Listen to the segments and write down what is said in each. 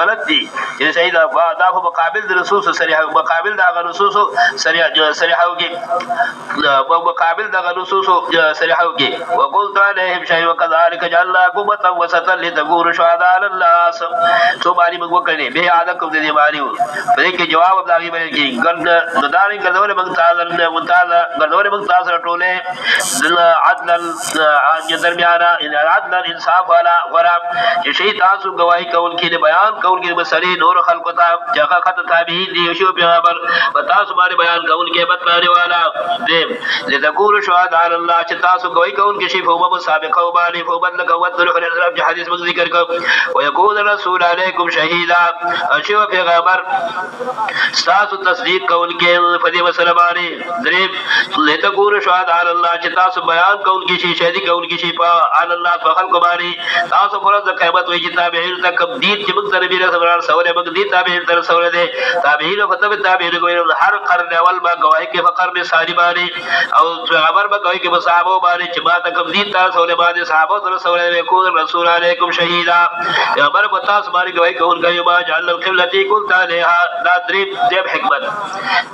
غلط دي چې صحیح دا په مقابل د رسول صریح مقابل دا رسول صریح وګي په مقابل دا رسول صریح وګي وقلت عليهم شيء وكذلك جعلناكم امه وسطا لتكونوا شهداء على الناس تو باندې موږ وکړي به عادت کوم دي باندې په دې کې جواب داږي باندې کې ګرځ نداري ګرځول موږ تعالی ګرځول موږ تاسو ټوله عدل درمیانا عدل انصاف والا ورا شي تاسو گواہی کول کې بیان کول کې مسلې نور خلق ته جگہ خط تابعین دي شو پیغمبر تاسو باندې بیان کول کې بتلانے والا دې لتقول شهادة على الله چې تاسو گواہی کول کې شي فوم سابقه باندې فوم لقوت الحديث حدیث موږ ذکر کو ويكون الرسول عليكم شهيدا شو پیغمبر تاسو تصدیق کول کې فدی مسلمانې درې لتقول شهادة على الله چې تاسو بیان کول کې شي شهادت کول کې شي په على الله فخلق باندې تاسو فرض قیامت وی تابعین تک دین چې موږ سره بیره سره سوال موږ دي تابعین تر سوال دي تابعین او فتو تابعین کوي هر قرن اول ما گواہی کې فقر به ساری باندې او خبر به گواہی کې صحابه باندې چې ما تک دین تر سوال باندې صحابه تر سوال کو رسول علیکم شهیدا خبر بتا سماری گواہی کول کوي ما جعل القبلة قلت عليها لا دريب ديب حکمت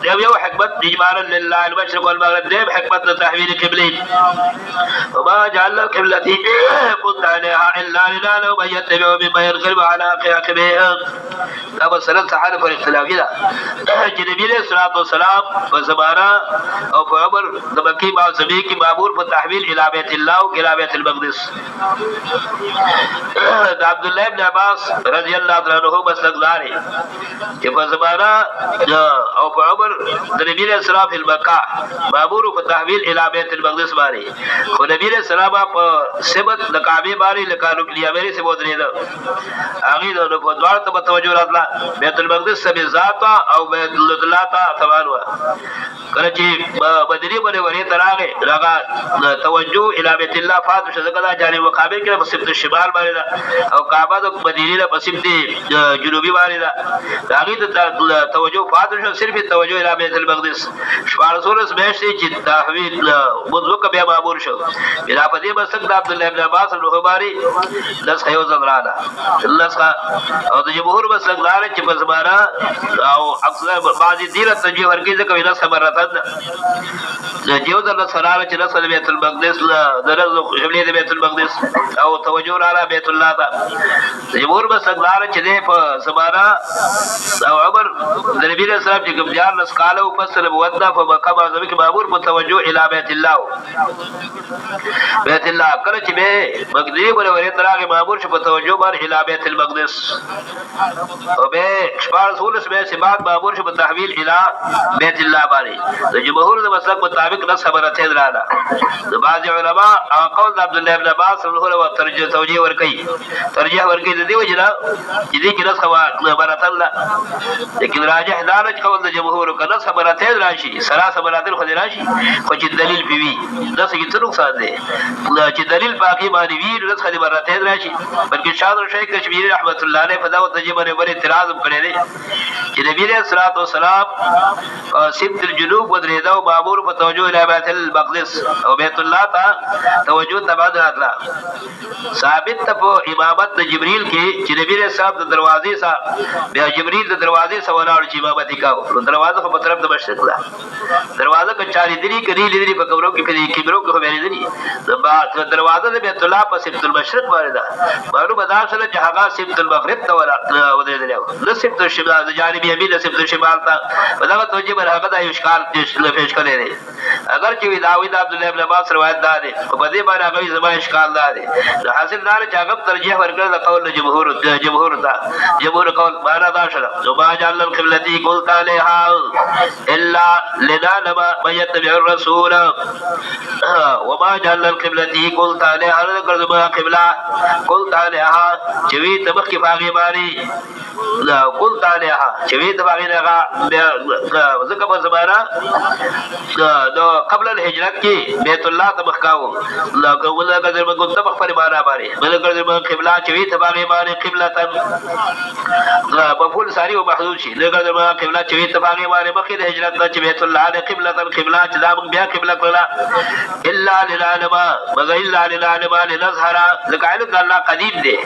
ديب یو حکمت اجمالا لله المشرق والمغرب ديب حکمت تحویل قبله وما جعل القبلة قلت عليها الا لنا ومن يتبع مما يرغب على عقبه اب سنت صحابه پر اختلافی دا چې نبی علیہ الصلوۃ والسلام په زمانہ او په عمر د مکی معظمی کی مامور په تحویل الى بیت الله او الى بیت المقدس د عبد الله بن عباس رضی الله عنه مسلک چې په زمانہ او په عمر د نبی علیہ السلام په مکه مامور په تحویل الى بیت المقدس باندې خو نبی علیہ السلام په سبت د کعبه باندې لکانو کلیه مری سے بودري دا اغه د په دوار ته توجه راتلا بیت المقدس سبي ذات او بیت الله تا ثوانوا کله چې بدري باندې ورې تراغه راغه توجه الى بیت الله فاطمه شذکدا جانب مقابل کې په سمت الشمال باندې دا او کعبه د مدینه په سمت جنوبي باندې دا اغه د توجه فاطمه صرف توجه الى بیت المقدس شوار سورس مهشي چې تحویل مذوق به مامور شو بلا پدې مسک د عبد الله بن عباس الرحباري لس خيو زغرانا لس او د جمهور مسلک لار چې په زمانہ او اکثر بعضی دیره تجویه ورکی ځکه وینا صبرتن جیو د سراره چې رسول بیت المقدس درز قبله بیت المقدس او توجه علی بیت الله تا جمهور مسلک لار چې په زمانہ او عمر د نبی رسول الله چې کوم جان لس قالو فصل بودا په مکه باندې کې مامور متوجه الی بیت الله کله چې به مقدس ورې تراغه مامور شو په توجه بار الى بیت المقدس او به شپږ سولس به سبات مامور شو په تحویل الى بیت الله باندې د جمهور د مسلک مطابق نه خبرته دراله د بعض علما او قول عبد الله بن عباس رحمه الله ترجمه توجیه ور کوي ترجیح ور کوي د دې وجه چې دې کې نه خبرته الله لیکن راجح دارج قول د جمهور کنه خبرته راشي سرا خبرته خو راشي خو چې دلیل پیوي دا څه څه نقصان دی چې دلیل باقی باندې وی رس خدي برته راشي بلکې شاذ شیخ کشمیری رحمت الله علیه فدا او تجربه لري اعتراض کړی دی چې نبی علیہ الصلوۃ والسلام سبت الجنوب ودریدا او مامور په توجه الی بیت المقدس او بیت الله ته توجه تبادل اخلا ثابت په امامت د جبرئیل کې چې نبی علیہ السلام د دروازې سره بیا جبرئیل د دروازې سره ولاړ چې امامت وکاو دروازه په طرف د مشرق ده دروازه کو چاري دری کړي لري په کورو کې په کیمرو کې به لري دروازه د بیت الله په سمت المشرق باندې ده معلومه ده چې هغه سمت المغرب ته ودرېدل نو سمت الشمال د جانب یمین سمت الشمال ته دا توجیه بر هغه د اشکال پیش کړي دي اگر چې داوود عبد الله بن عباس روایت ده په دې باندې هغه زما اشکال ده حاصل دار چې هغه ترجیح ورکړل د قول جمهور ده جمهور قول معنا دا شله وما جعل القبلة قلت عليها الا لنا ما يتبع الرسول وما جعل القبلة قلت عليها لقد قبلة قلت عليها چوي تبخ کی باغی باری لا قلت عليها چوي تبغي لغا زکه په زمانہ دو قبل الهجرت کې بیت الله ته مخکاو لکه ولګه در مګو ته په معنا باندې بلکې در قبله چې ته باندې باندې قبلتن مفعول ساری او محذوف شي لکه در قبله چې ته باندې باندې مخکې د هجرت نه چې بیت الله د قبلتن قبله چې دا بیا قبله کړه الا للعلم مگر الا للعلم لنظهر لکه علم الله قدیم دی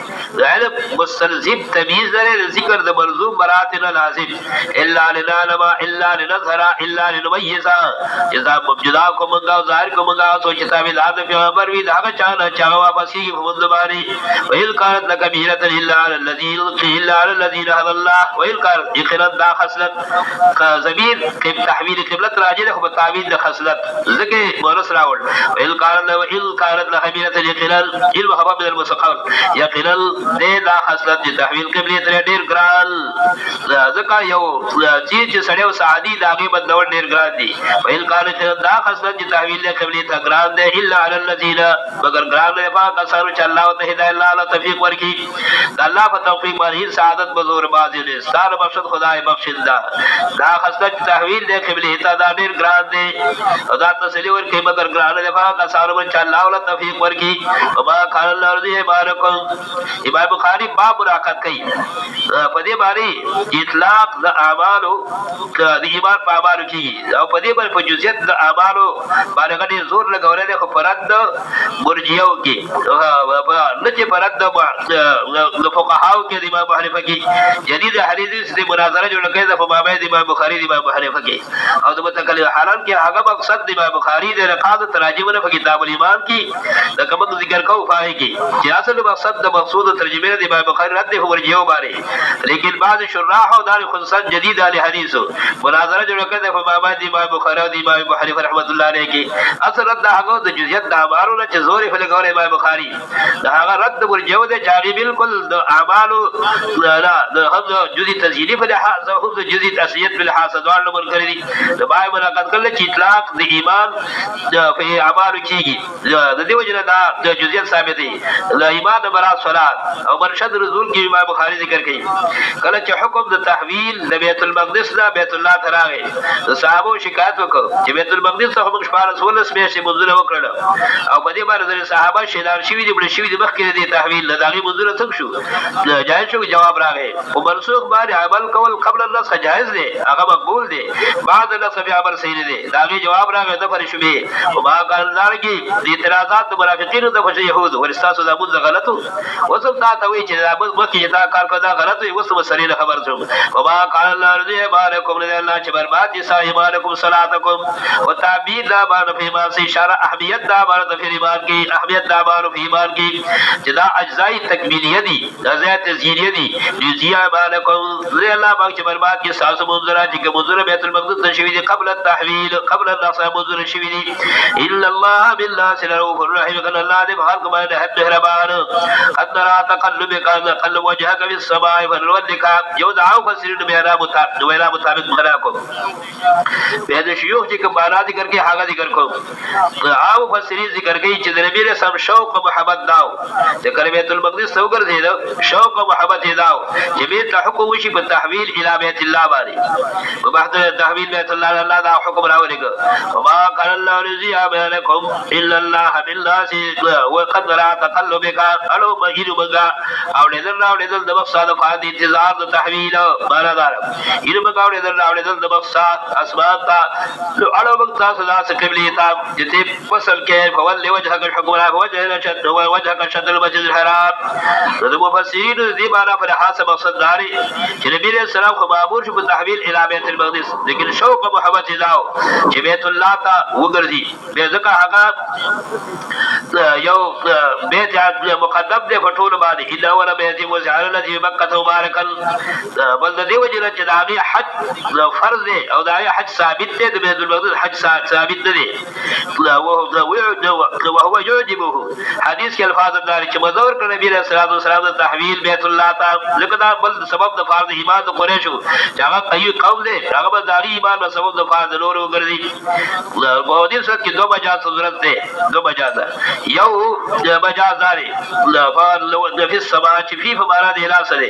علم مستلزم تمیز لري ذکر د مرزوم براتنا لازم الا للعلم الا لنظهر الا لنميز اذا مبجدا کو منگا ظاهر کو منگا سوچ تعویل عاد پیغمبر وی دا چانا چاوا واپسی فمد باری ویل قالت لکبیرۃ الا علی الذین الا علی الذین هدى الله ویل قال اخرت دا خصلت ضمیر قبل تحویل قبلت راجع خو تعویل د خصلت زکه ورس راول ویل قالت لکبیرۃ یقلل علم حباب المسقل یقلل دا خصلت د تحویل قبله تر ډیر ګران زکه یو چیز سړیو سعادی داغه بدلول ډیر ګران دي ویل قالت دا خصلت د تحویل قبله ته ګران ده الا علی الذین مگر ګران نه پاک اثر چې الله ته هدایت الله له توفیق ورکی الله په توفیق باندې سعادت بزور بازی له ستاره بخشد خدای بخشنده دا خصلت تحویل د قبله ته دا ډیر ګران ده او دا تسلی ورکی مگر ګران نه پاک اثر چې الله له توفیق ورکی وما قال الله رضی بارکم امام بخاری باب مراقبت کوي په دې باندې اطلاق د اعمالو د ایمان په اعمالو کې او په دې باندې په جزئیات د اعمالو باندې غني زور لګولې خو فرد مرجئو کې نه چې فرد د فقهاو کې د امام حنیفه کې جدید حدیث د مناظره جوړ کړي د فقهاو د امام بخاری د امام حنیفه کې او د متکلم حالان کې هغه مقصد د امام بخاری د رقاد تراجمونه په کتاب الایمان کې د کوم ذکر کوو فای کې چې اصل مقصد د مقصود ترجمه د امام بخاری رد هو مرجئو باندې لیکن بعض شراح او دار خصوصا جدید اهل حدیث مناظره جوړ کړي د فقهاو د امام بخاری او د امام حنیفه رحمۃ اللہ علیہ کې اثر رد هغه د جزئیات د اعمالو نه چې زوري فلګول امام بخاری دا هغه رد مرجئو د جاری بالکل د اعمالو لا د هم جزئی تزیینی په لحاظ او د جزئی اصلیت په لحاظ دوه نمبر کړی دي د بای ملاقات کړل چې اطلاق د ایمان په اعمالو کېږي د دې وجه دا د جزئیات ثابت دي د ایمان برات صلات او مرشد رسول کې امام بخاری ذکر کړي کله چې حکم د تحویل د بیت المقدس لا بیت الله تراغه د صحابه شکایت وکړه چې بیت المقدس ته موږ شپارس ولس میاشتې منځونه وکړل او په دې باندې د صحابه شیدار شوی دي بل شوی دي مخکې د تحویل د داغي منځونه څنګه شو جایز شو جواب راغی او منسوخ باندې عمل کول قبل النص جایز دی هغه مقبول دی بعد النص بیا عمل صحیح دی داغي جواب راغی د پر شوبه او ما کان لارګي د اعتراضات د منافقینو د فش يهود ورستاسو د ابو غلطو وسم تا ته وی چې د ابو مکه دا کار کړه غلط وي وسم سری خبر شو او ما کان الله رضی بارکم الله چې برباد دي صاحبانکم صلاتکم وتعبید دا باندې په ایمان سي اشاره اهمیت دا باندې په ایمان کې اهمیت دا باندې په ایمان کې چې دا اجزای تکمیلیه دي دا زیات تزیینیه دي جزئیه باندې کوم لري الله پاک چې برباد کې ساس منظره چې منظره بیت المقدس شوی دي قبل التحویل قبل النص منظره شوی دي الا الله بالله سلوه الرحیم کله الله دې په خلق باندې حد مهربان قد را تقلبك قلب وجهك في السماء فنودك یو دعاو فسرین میرا مطابق مراکم به د شيوخ چې کوم معنا ذکر کې هغه ذکر کوم عام مفسرین ذکر کوي چې د نبی رسول شوق او محبت داو چې کلمۃ المقدس څو ګرځیدو شوق او محبت داو چې بیت له حکم وشي په تحویل الی بیت الله باندې په بعد تحویل بیت الله الله دا حکم راولېګ وما قال الله رضی بینکم الا الله بالناس وقد را تقلبک الو مجید مگا او دل د مقصد قاعده انتظار د تحویل معنا دار یره مگا او دل د مقصد اسباب تا الو مقصد صدا سے قبلی تا جتے فصل کې فول وجهك الحكم وجهك شد المسجد الحرام د مفسرین دې معنا پر حسب مقصد داري چې نبی رسول الله خو مامور شو په تحویل الی بیت المقدس لیکن شوق محبت داو چې بیت الله تا وګرځي به ځکه هغه یو بیت مقدم دې په ټول باندې الا ولا بیت وجعل الذي مکه مبارکا بل دې وجه چې دا حج فرض دی او دا حج ثابت دی د بیت المقدس حج ثابت دی وهو يعجبه حدیث کې الفاظ دار چې مزور کړ نبی رسول الله صلی الله علیه وسلم تحویل بیت الله تعالی ذکر دا بل سبب د فرض ایمان د قریشو چې هغه کوي قوم دی هغه به داری ایمان په سبب د فرض نور وګرځي په دې څه کې دوه مجاز ضرورت دی دوه مجاز یو مجاز داري د فی السماء چې فی فمانه د اله سره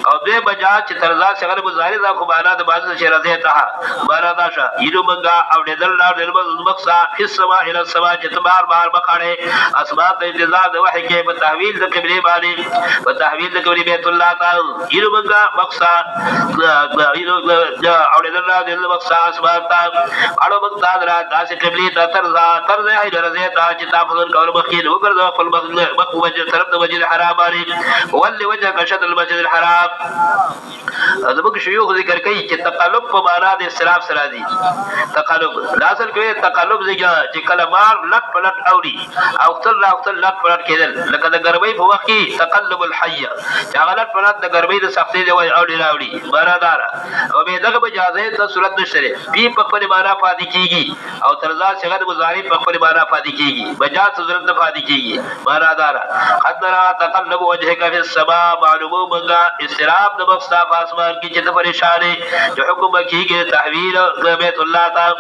او دوه مجاز چې ترزا څنګه مظاهر دا خو معنا د باز چې رضی ته معنا دا شه یلو منګه او اوریدل راوړل مقصا فی السماء الى السماء چې بار بار بخاړې اسماء ته انتظار د وحی کې په تحویل د قبله باندې په تحویل د قبله بیت الله تعالی یلو بنګا مقصا یلو اوریدل راوړل مقصا اسماء ته اړو مقصا را داسې قبله ته تر ځای درځه ته چې تاسو کول مخکې وګرځو خپل مخ وجه طرف د مسجد الحرام باندې ول وجهك شطر المسجد الحرام. زموږ شيوخ ذکر کوي چې تقلب په معنا د استراف سره دي. تقلب اصل کې تقلب چې کله مار لټ پلټ اوري او تل راوتل لټ پلټ کېدل لکه د ګرمۍ په وخت کې تقلب الحي چې هغه لټ پلټ د ګرمۍ د سختۍ دی وای اوري راوړي برادر او به دغه اجازه ته صورت نشته بي په خپل معنا پاتې کیږي او ترزا څنګه مضارع په خپل معنا پاتې کیږي بجا صورت نه پاتې کیږي برادر. حضرا تقلب وجهك في السماء معلومه منګه استراف د مصطفی اسمان کی چې پریشانه جو حکم کیږي تحویل بیت الله تعالی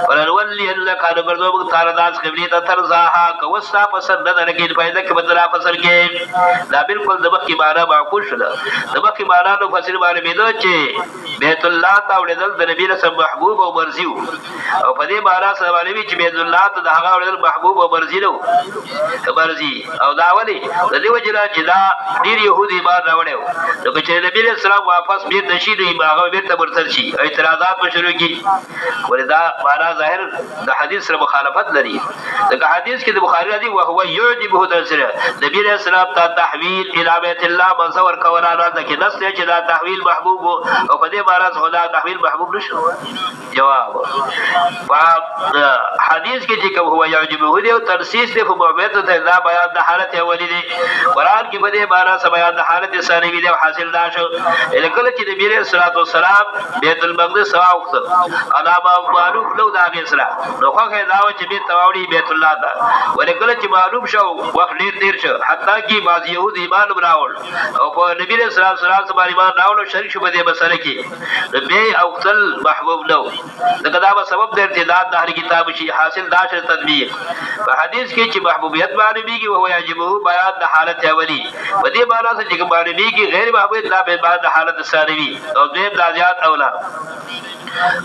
ولولي انك ان برزو مختار داس قبلی ته ترزاها کوسا پسند نه لګي فائدہ کې بدلا فصل کې دا بالکل د مخکې معنا معقول شول. د مخکې معنا نو فصل باندې مېدو چې بیت الله تعالی د نبی رسول محبوب او مرضی او په دې معنا سره باندې چې بیت الله ته د هغه محبوب او مرضی نو مرضی او دا ولی د دې وجه چې دا ډیر يهودي ایمان راوړیو نو چې نبی رسول الله واپس بیر نشي نو هغه بیرته مرتد شي اعتراضات شروع کی ولدا معنا ظاهر د حدیث سره مخالفت لري. دا حدیث کې د بخاری راځي او هو يعجبه تفسیر نبی رسول الله ته تحویل الى بیت الله منصور کولا راځي کې نس چې دا تحویل محبوب او په دې بارا خدا تحویل محبوب نشو. جواب حدیث کې چې هو يعجبه دی او ترسیس دی په موبت ته دا بیان د حالت اولی دی قران کې په دې بارا سم بیان د حالت ثانی دی حاصل دا شو الکل چې نبی رسول الله بیت المقدس واوخت انا معلوم لو دا غسرا نو خو دا و چې بیت تواوړي بیت الله دا ولکه چې معلوم شو وخت ډیر شو حتی کې بعض يهود ایمان براول او په نبی رسول الله صلی الله علیه وسلم ایمان راوړ شریک شو په دې مسله کې به اوختل محبوب نو دا به سبب د ارتداد د هر کتاب شي حاصل داشه تطبیق په حدیث کې چې محبوبیت باندې بیږي او یجبو بیان د حالت اولی په دې باندې چې باندې بیږي غیر محبوبیت لا به بعد حالت ثانوی او دې بلازیات اولا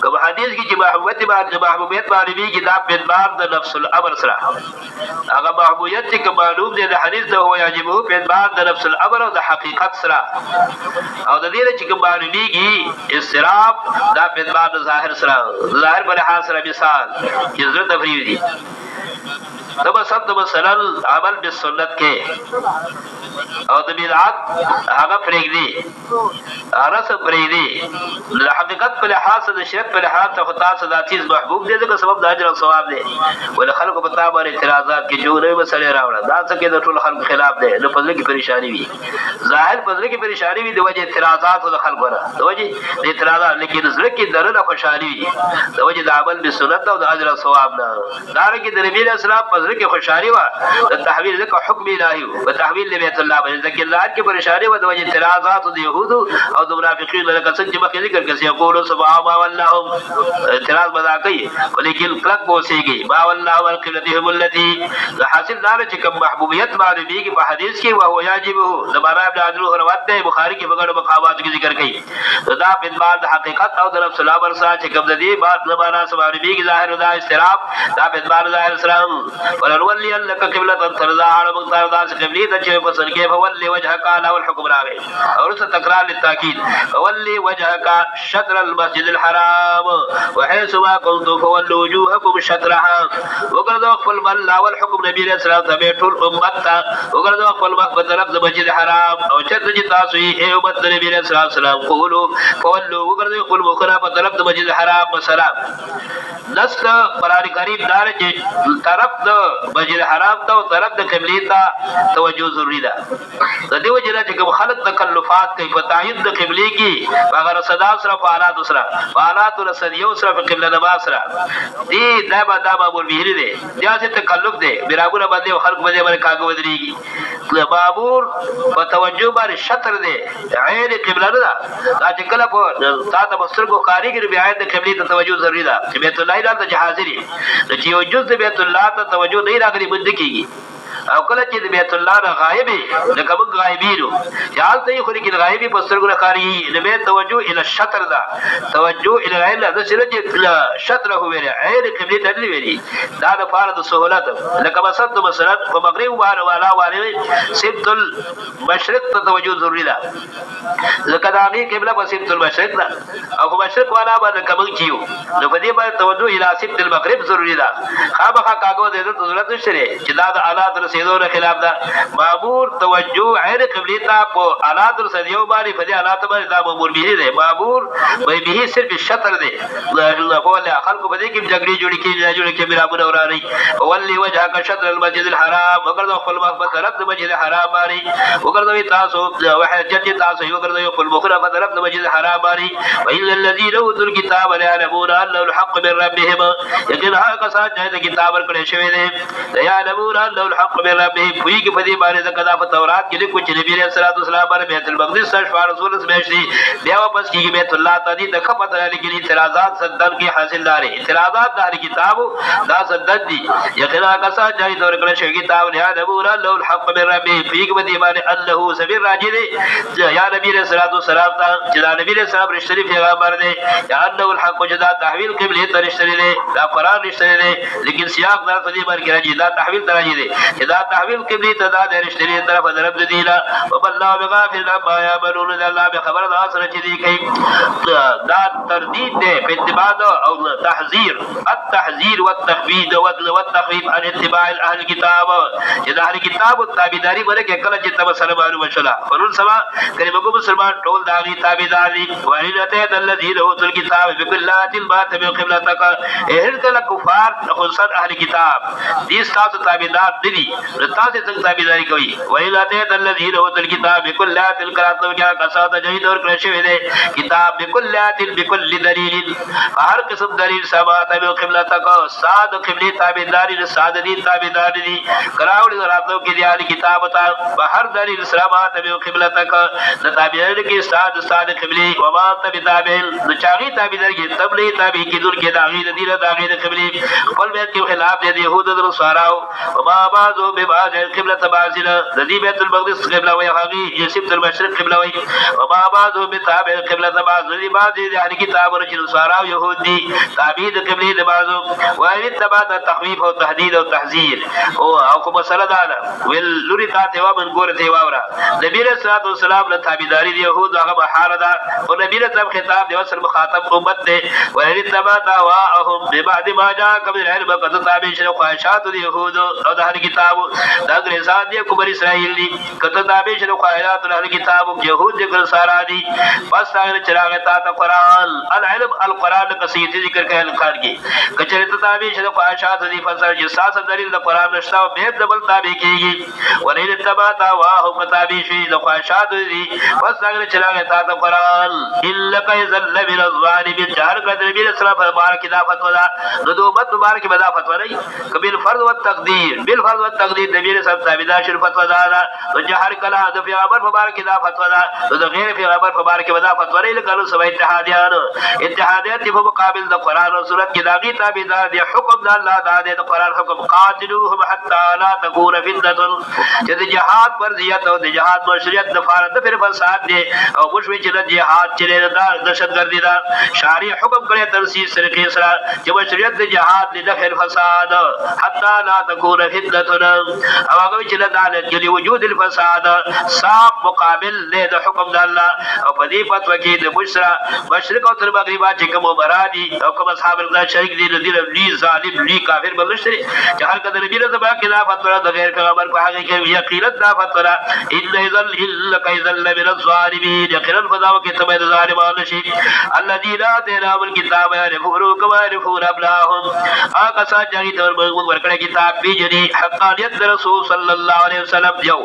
کوم حدیث کې چې محبوبیت باندې بیږي دا په باب د نفس الامر سره هغه محبوبیت چې معلوم دی د حدیث ته هو یجبو په باب د نفس الامر او د حقیقت سره او د دې چې باندې بیږي استراف دا په باب د ظاهر سره ظاهر په لحاظ سره مثال چې زړه تفریح دي تبا سب مثلا عمل بالسنت کې او د بدعت هغه پرېږدي ارسه پرېږدي د حقیقت په لحاظ د شرک په لحاظ ته خطا صدا چیز محبوب دي ځکه سبب د اجر او ثواب دی ول خلکو په تابع اعتراضات کې جوړې مسلې راوړل دا څه کې د ټول خلکو خلاف دی نو په ځل کې پریشانی وي ظاهر په ځل کې پریشانی وي د وجه اعتراضات او د خلکو نه د وجه اعتراضات لیکن ځل کې درنه خوشالي وي د وجه د عمل بالسنت او د اجر او ثواب نه دا کې د نبی اسلام په ځل کې خوشالي وا د تحویل ځکه حکم الهي او تحویل بیت الله باندې ځکه ظاهر کې پریشانی و د وجه اعتراضات د يهود او د منافقین لکه څنګه چې مخکې ذکر کړي یقول سبحان الله اعتراض بدا کوي ولیکن کلک بوسيږي ما والله والقبلتهم التي حاصل دار چې کوم محبوبیت باندې بیږي په حدیث کې او هو یجبه زبر ابن عدل روایت ده بخاری کې بغیر مقامات کې ذکر کړي دا په بعد حقیقت او د رسول الله ورسا چې کوم د دې بعد زبر سبحان بیږي ظاهر دا استراف دا په بعد ظاهر اسلام ولولي انك قبلة ترضى على مقدار ذات قبلي ته چې پسند کې فولي وجهك على الحكم راغی اور څه تکرار للتاکید فولي وجهك شطر المسجد الحرام وحيث ما كنتم فولوا وجوهكم شطرها وګرځو خپل بل اول حکم نبی رسول الله ته ټول امت ته وګرځو خپل مخ په طرف د مسجد الحرام او چرته چې تاسو یې امت نبی رسول الله صلی الله علیه وسلم قولوا فولوا وګرځو خپل مخ په طرف د مسجد الحرام مثلا نص قرآن کریم دار چې طرف د مسجد الحرام ته او طرف د قبله ته توجه ضروری ده د دې وجه چې کوم خلق تکلفات کوي په تعین د قبله کې هغه صدا سره فعالات سره فعالات رسدیو سره په قبله نماز سره دې دا معمول ویری دي بیا چې تکلف دي برابر باندې خلق باندې کاغذ ودرېږي معمول په توجه باندې شطر دي عین قبله نه دا چې کله په تاسو بسرګو کاریګر بیا د قبله ته توجه ضروری ده چې بیت الله ته حاضرې چې یو جز بیت الله ته توجه نه راغلي بند کیږي او کله چې بیت الله نه غایبی لکه موږ غایبینو یال ته خو کې غایبی په سترګو خاري نبی توجه الى الشطر دا توجه الى العين دا چې شطر هو ویل عین قبله ته دی ویلي دا د فرض سہولت لکه مثلا په مغرب والا والي سبت المشرق ته توجه ضروري ده لکه دا غي قبله په سبت المشرق ده او مشرق والا باندې کوم کیو نو په دې باندې توجه الى سبت المغرب ضروري ده خامخا کاغو د ضرورت نشته چې دا د آلات رسیدو خلاف ده معمور توجه عین قبله ته په آلات رسیدو باندې په دې آلات باندې دا معمور به دي معمور به صرف شطر دي په ول خلق په دې کې جګړې جوړې کې جوړې کې برابر اوراني ولي وجهك شطر المسجد الحرام وګرځو خپل مخ په طرف د مسجد الحرام باندې وګرځوي تاسو وحجت تاسو وګرځوي خپل مخره په طرف د مسجد الحرام باندې وإلا الذين اوتوا الكتاب يعلمون انه الحق من ربهم یقینا هغه کسان چې کتاب ورکړی شوی دی يعلمون انه الحق من ربهم کوي کې په دې باندې د کتاب تورات کې لیکو چې نبی رسول الله صلی الله علیه وسلم بیت المقدس شفاع رسول سمشتي بیا واپس کیږي بیت الله تعالی د خپت علی کې اعتراضات صدر کې حاصل لاري اعتراضات د کتابو دا صدد دي یقینا کسان چې ورکړی شوی کتاب يعلمون انه الحق من ربهم کوي کې په دې باندې الله سبيل راجي دی یا نبی رسول الله صلی الله علیه وسلم چې دا نبی رسول الله رښتینی پیغمبر دی یا انه الحق جدا تحویل قبله ته رښتینی دی دا قران رښتینی دی لیکن سیاق دا په دې باندې راځي دا تحویل ته راځي دی دا تحویل قبله ته دا رښتینی طرف درب دی لا وبالله بغافل عما يعملون الله بخبر دا سره چې دی کوي دا تردید دی په اتباع او تحذير التحذير والتخويف والتخويف عن اتباع اهل الكتاب چې د اهل کتاب تابعداري ورکه کله چې تاسو سره معلومه شوه فرون سما کلمه کو مسلمان ټول داغي تابعداري ولته الذين اوتوا الكتاب بكلات ما تبع قبلتك اهل الكفار خصوصا اهل کتاب دې تاسو تابعدار دي تاسو څنګه تابعداري کوي ولته الذين اوتوا الكتاب بكلات القرات کیا کسات جهید اور کرشوي دي کتاب بكلات بكل دلیل هر قسم دلیل سما تبع قبلتك ساد قبله تابعداري ساد دي تابعداري دي کراوړي راتلو کې دي اهل کتاب ته بهر دلیل سما تبع قبلتك د تابعداري کې ساد قبله وما تابعين د چاغي تابعداري کې تبلیغ تابع کې دور کې داغي د دې داغي د قبله خپل بیت کې خلاف دي يهود او نصاراو وما بعضو ببعض قبله تبازنا د دې بیت المقدس قبله وي هغه یسبت المشرق قبله وي وما بعضو بتابع قبله تبازنا دي بعض دي اهل کتاب او نصاراو يهود دي تابع د قبله د بعضو وایي تبع تخويف او تهديد او تحذير او کوم مسله ده ول لوري ته وا من ګور ته واورا نبی رسول الله والسلام له تابعداري دي يهود هغه بحاله ده او نبی رسول خطاب دی وسر مخاطب امت ده وایي تبع دعواهم ببعد ما جاء من العلم قد تابع شنو خواهشات اليهود او د اهل کتاب د انګريزان دي کوبر اسرائيل دي کته تابع شنو خواهشات د اهل کتاب يهود دي ګرسارا دي بس هغه چراغ ته قرآن العلم القرآن قصید ذکر کوي القرآن کې کچره تابع شنو خواهشات دي فسر جساس دلیل د قرآن نشته به دبل تابع کیږي ولئن تبع دعواهم تابع شي د خواهشات دي بس هغه چراغ ته قرآن الا كيذل من الظالم جهر قدر نبی رسول الله مبارک دا فتوا دا دو مت مبارک بدا فتوا نه کبیر فرض و تقدیر بالفرض و تقدیر نبی رسول الله تابع شر فتوا دا تو جهر کلا د پیغمبر مبارک دا فتوا دا د غیر پیغمبر مبارک بدا فتوا نه لکه سو اتحادیت په مقابل د قران او سورت کې داغي تابع دا د حکم د الله دا د قران حکم قاتلوهم حتا لا تكون فتنه چې د جهاد پر زیات او د جهاد مشروعیت د فارد پر فساد دي او مشوي چې د جهاد چې د دهشتګردي دا شارع حکم کړی تنسیص سره کې سره چې مشروعیت د جهاد د دخل فساد حتا لا تكون فتنه او هغه چې د دالت کې وجود الفساد صاحب مقابل له د حکم د الله او په دې فتوا کې د بشرا مشرق او تر مغرب چې کوم مرادي او کوم اصحاب الله شریک دي د دې ظالم لی کافر بلشري چې هر کله نبی رضا با کې لا فتوا د غیر پیغمبر په هغه کې یقینا دا فتوا ان ذل الا كيذل من الظالمين يقينا فداو کې تبع ظالمان شي الذين اتيناهم الكتاب يعرفونه كما يعرفون ابناءهم هغه سات چې تر ورکړه کتاب پیجني حقانيت رسول صلی الله علیه وسلم یو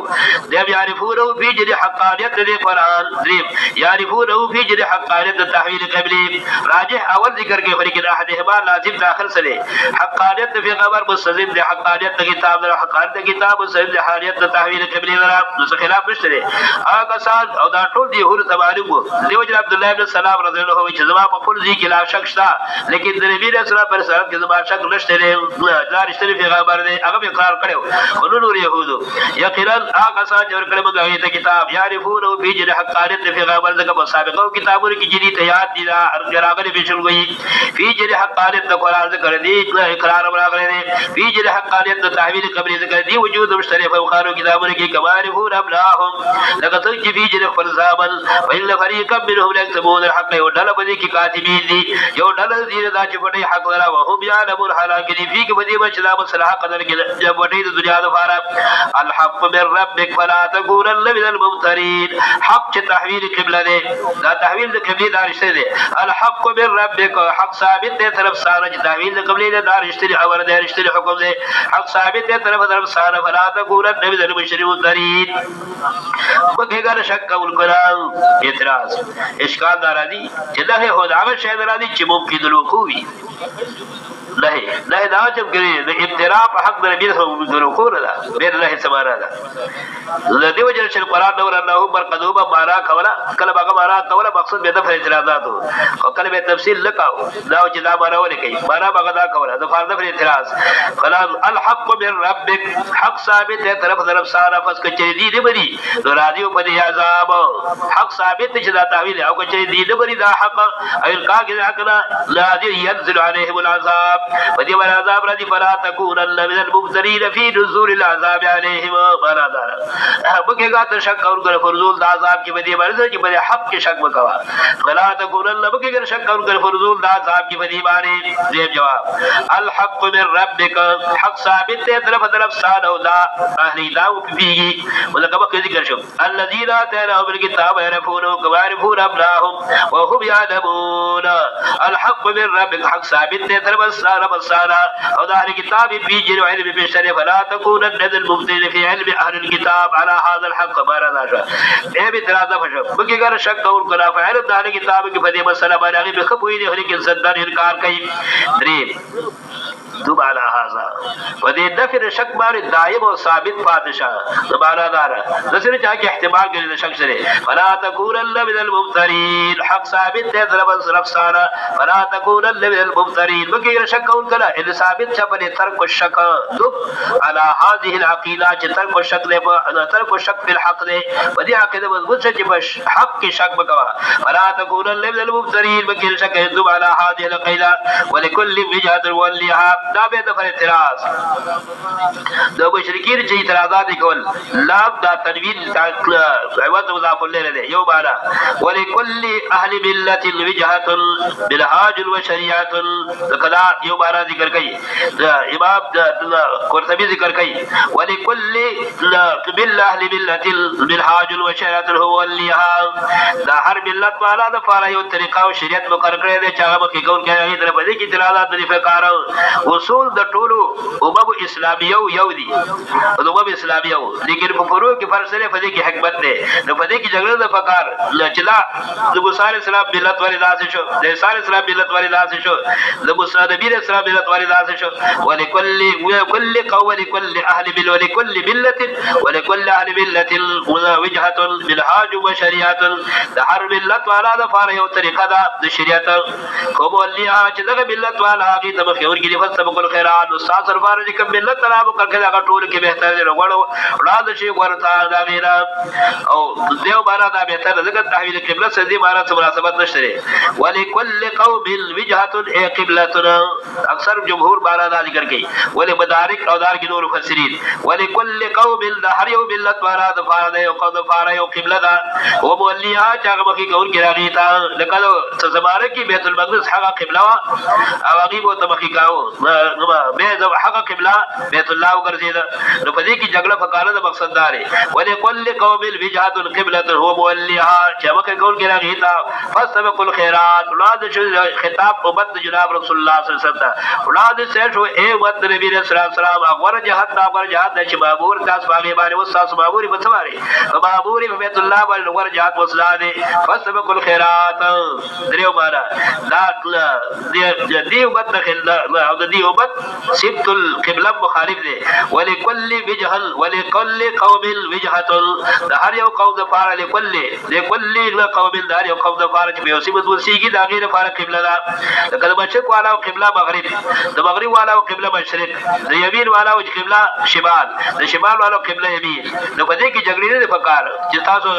دیم یعرفونه فی جری حقانیت دی قرآن دریم یعرفونه فی جری حقانیت تحویل قبلی راجح اول ذکر کے لیکن احدهما لازم داخل سلے حقانیت فی خبر مستلزم دی حقانیت کتاب در حقانیت کتاب مستلزم دی حقانیت تحویل قبلی در نو خلاف نشته هغه سال او دا ټول دی هور تبارک دیو جن عبد الله بن سلام رضی الله عنه چې زما په خپل ځای کې لا شک شته لیکن د نبی رسول الله پر سره کې زما شک نشته لا رښتینی پیغمبر دی هغه اقرار کړو ونو نور يهودو یقینا هغه سات ور کړم غوې ته کتاب یعرفون او بیج حقانیت پیغمبر دغه سابقو کتابونو کې جدي تیار دي دا راغلي بشل وي فی جری حقانیت قرآن ذکر دی اقرار راغلي دی فی جری حقانیت تحویل قبر ذکر دی وجود مشترک او خارو کتابونو کې کمالون ابلاهم لکه څنګه فی جری فرزابل وإلا فريقا منهم يكتبون الحق ودل بدی کی کاتبین دی یو ډل زیر دا چې پټي حق لرا وهم يعلمون حالانکه دی فی کې بدی مچلا مصلح قدر کې جب وټي د دنیا لپاره الحق من ربك فلا تكونن من الممترين حق چې تحویل قبله دی دا تحویل د قبله دا رشته دی الحق من ربك حق ثابت دی طرف سره چې تحویل د قبله دا رشته خبر دی رشته حکم دی حق ثابت دی طرف سره فلا تكونن من الممترين بګهګر شک کول کړه اعتراض اشکال دارا دی چې ده هو دا شی درا دی چې ممکن الوقوع وي نه دا چې ګری د ابتراء په حق د نبی صلی الله علیه وسلم دا بیر الله سبحانه دا د دیو جن چې قرآن نور الله بر قدوبه مارا کولا کله باغه مارا کولا مقصد به د اعتراضات او کله به تفصیل لکاو دا چې دا مارا ولې کوي مارا باغه دا کولا د فرض پر اعتراض کلام الحق من ربک حق ثابت ہے طرف سارا پس کچری دی بری نو راضی په دې عذاب حق ثابت چې دا تعویل او کچری دی بری دا حق او کا کې حق لا ينزل عليهم العذاب ودي ولا عذاب ردي فلا تكونن من المبتلين في نزول العذاب عليهم مرا دار بګه ته شک اور کر فرزول د عذاب کې بدی مرزه چې بدی حق کې شک وکوا فلا تكونن بګه شک اور کر فرزول د عذاب کې بدی باندې دې جواب الحق من ربك حق ثابت ہے طرف سان او دا اهلی دا پیږي ولکه بګه ذکر شو الذين اتيناهم الكتاب يعرفونه كما يعرفون ابناهم وهم يعلمون الحق من ربك حق ثابت ہے طرف بسانا او دار کتاب بیجر علم بشر فلا تكونن من المبتدئين في علم اهل الكتاب على هذا الحق بارنا شو اے بھی ترازہ فشو بکی گر شک اور کلا فعل دار کتاب کی فدی مسئلہ بارے بخبوئی نے ہر کی صدر انکار کئی دریم دوب على هذا ودي دفر شک بار دائم و ثابت پادشاہ دوبارہ دارا دوسرے چاہ کہ احتمال کرے شک سرے فلا تكونن من الممترين حق ثابت ہے طرف سارا فلا تكونن من الممترين بغیر شک کون کلا ان ثابت چپنے ترک الشک دوب على هذه العقیدہ ترک الشک دے ترک الشک بالحق دے ودی عقیدہ مضبوط سے بش حق کی شک بکوا فلا تكونن من الممترين بغیر شک دوب على هذه العقیدہ ولكل وجهة وليها دا به د اعتراض د مشرکین چې اعتراضات کول لام دا تنوین عوض مضاف الیه ده یو معنا ولکل اهل ملت وجهه بالحاج وشریعه کدا یو معنا ذکر کړي امام قرطبی ذکر کړي ولکل اهل ملت بالحاج وشریعه هو الیها دا هر ملت والا د فار یو طریقه او شریعت مقرر کړی دی چې هغه کې کول کوي در په دې کې اعتراضات لري فقار اصول د ټولو امم اسلامیه یو دي د امم اسلامیه لیکن په فروع کې فرق سره په دې کې حکمت ده نو په دې کې جګړه د فقار لچلا د موسی علیہ السلام ملت والی داسې شو د عیسی علیہ السلام ملت والی داسې شو د موسی نبی علیہ السلام ملت والی داسې شو ولکل قوم ولکل اهل بل ولکل ملت ولکل اهل ملت وجهه بالحاج وشریعه د هر ملت والا د فار یو طریقه ده د شریعت کوم ولیا چې دغه ملت والا هغه د مخور کې فسبق الخيرات استاد سرفار چې کوم ملت تراب کړه هغه ټول کې بهتر دی وګړو وړاند شي ورته دا غیره او دیو بارا دا بهتر دغه تحویل قبله سدي بارا څه مناسبت نشته ولکل قوم وجهه قبلتنا اکثر جمهور بارا دا ذکر کوي ول مدارک او دار کې نور مفسرین ولکل قوم هر یو ملت بارا د فار دی او قوم فار یو قبله دا او مولیا چې هغه مخې کول کې راغی تا لکه څه زماره کې بیت المقدس هغه قبله او هغه بو ته مخې کاو به حق قبله بیت الله وګرځیدا نو په دې کې جګړه فقانه د مقصد دار ولکل قوم الوجهه القبلة هو موليها چې مکه کول کې راغی تا فاستبقوا الخيرات اولاد خطاب امت جناب رسول الله صلی الله علیه وسلم اولاد سے شو اے امت نبی رسول الله صلی الله علیه وسلم اغور جهاد دا اغور جهاد چې مامور تاسو باندې باندې وساس ماموري بتواري ماموري په بیت الله باندې اغور جهاد وسلاده فاستبقوا الخيرات دریو بارا دا دی امت خلا او دی امت سبت القبلة مخالف دي ولكل قوم وجهه ده هر یو قوم د فار لكل قوم ده هر یو قوم د فار چې په مصیبت ورسیږي دا غیر فار قبله ده کله مشرق والا او قبله مغرب د مغرب والا او قبله مشرق د یمین والا او قبله شمال د شمال والا قبله یمین نو په دې کې جګړې نه پکار چې تاسو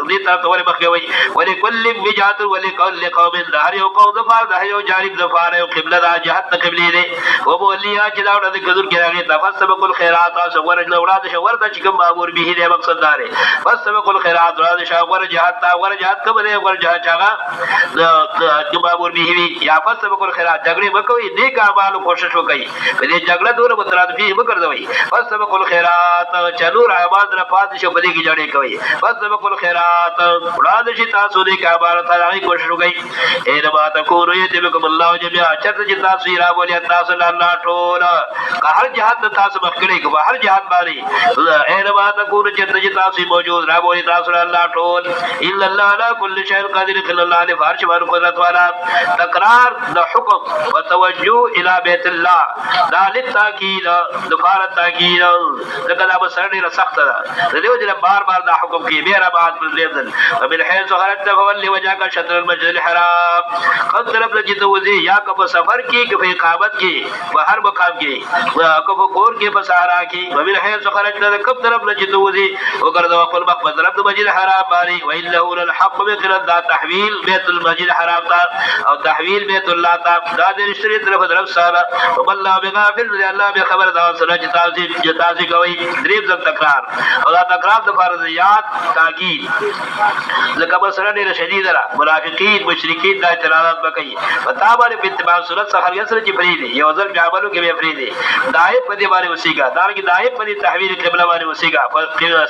دې تاسو ولې مخوي ولكل وجهه ولكل قوم ده هر یو قوم د فار ده یو جانب د فار او قبله ده جهت قبله دي او بولیا چې دا د کذور کې راغی تفسبق الخيرات او ورج اولاد شور د چې کوم مامور به دې مقصد دار فسبق الخيرات اولاد شور جهات تا ور جهات کوم دې ور جهات چاغه د مامور به وی یا فسبق الخيرات جګړې وکوي نیک اعمال کوشش وکړي په دې جګړه دور متراد به وکړوي فسبق الخيرات چلور اعمال نه پات شو په دې کې جوړې کوي فسبق الخيرات اولاد شي تاسو دې کا بار تعالی کوشش وکړي اے رب تکونو یتبکم الله جميعا چرته چې تاسو را بولې تاسو الله ټول که هر جهاد تاسو مخکړي کو هر جهاد باندې اے رب تکونو چې تاسو موجود را بولې تاسو الله ټول الا الله على كل شيء قادر الا الله نے فارش بار قدرت والا تکرار د حکم وتوجه الى بیت الله ذالک تاکید دفار تاکید لکه دا سره ډیره سخت ده دیو چې بار بار دا حکم کې میرا بعد پر لیدل ومن حيث خرجت فولي وجهك شطر المسجد الحرام قد طرف لجد وزي یا کب سفر کی کب اقامت کی ہر مقام کی کب کور کے بسارا کی ومن حيث خرجت کب طرف لجد وزي وقرد وقل مقبل طرف مسجد الحرام باری وانه للحق بقرد دا تحویل بیت المسجد الحرام تا او تحویل بیت الله تا دا دې شری طرف سارا والله بغافل الله به خبر دا سره جتازي کوي دریب ځل تکرار او دا تکرار د فرضیات تاکید لکه بسره ډیره شدید را منافقین مشرکین دا اعتراضات وکړي پتا باندې په اتباع صورت سره سره چې فریدي یو ځل عملو کې به فریدي دایې په دې باندې وسیګا دا کې دایې په تحویل قبله باندې وسیګا په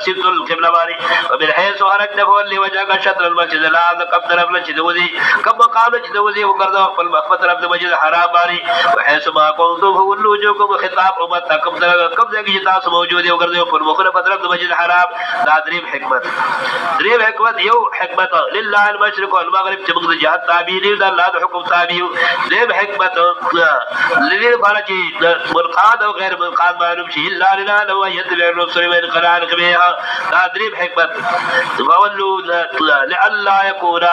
سبت القبله باندې وبالحيث خرجت فولي وجهك شطر المسجد الحرام کب طرف لچ دوزي کب مقام لچ دوزي وګرځاو خپل مخ طرف د مسجد الحرام باندې وحيث ما كنتم فولوا وجوهكم خطاب امت کب ځای کې تاسو موجود یو ګرځاو خپل مخ طرف د مسجد الحرام دا دریم حکمت یو حکمت لله المشرق والمغرب چې موږ د جهاد تابع دي د الله د حکم تابع یو دریم حکمت للی فارچ منقاد او غیر منقاد معلوم شي الا لله لو يتبع الرسول من قران كبيها دا دریم حکمت فولوا لالا يكون